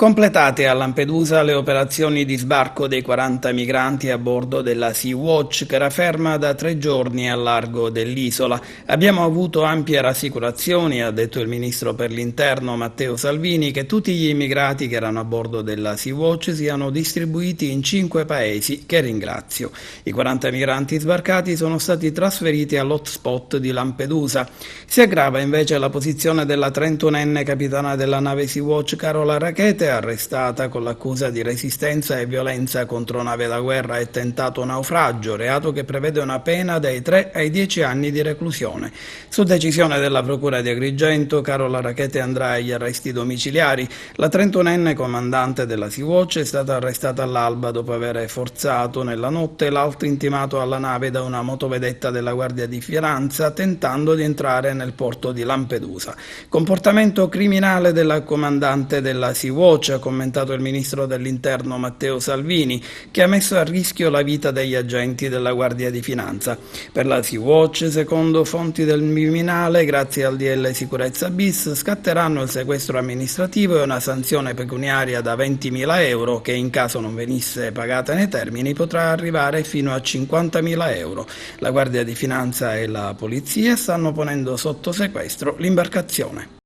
Completate a Lampedusa le operazioni di sbarco dei 40 migranti a bordo della Sea-Watch che era ferma da 3 giorni al largo dell'isola. Abbiamo avuto ampie rassicurazioni, ha detto il ministro per l'interno Matteo Salvini, che tutti gli immigrati che erano a bordo della Sea-Watch siano distribuiti in 5 paesi, che ringrazio. I 40 migranti sbarcati sono stati trasferiti all'hotspot di Lampedusa. Si aggrava invece la posizione della 31enne capitana della nave Sea-Watch Carola Rackete, arrestata con l'accusa di resistenza e violenza contro nave da guerra e tentato naufragio, reato che prevede una pena dai 3 ai 10 anni di reclusione. Su decisione della Procura di Agrigento, Carola Rackete andrà agli arresti domiciliari. La 31enne comandante della Sea-Watch è stata arrestata all'alba dopo aver forzato nella notte l'alto intimato alla nave da una motovedetta della Guardia di Finanza, tentando di entrare nel porto di Lampedusa. Comportamento criminale della comandante della Sea-Watch, ha commentato il ministro dell'interno Matteo Salvini, che ha messo a rischio la vita degli agenti della Guardia di Finanza. Per la Sea-Watch, secondo fonti del Viminale, grazie al DL Sicurezza bis, scatteranno il sequestro amministrativo e una sanzione pecuniaria da 20.000 euro che, in caso non venisse pagata nei termini, potrà arrivare fino a 50.000 euro. La Guardia di Finanza e la Polizia stanno ponendo sotto sequestro l'imbarcazione.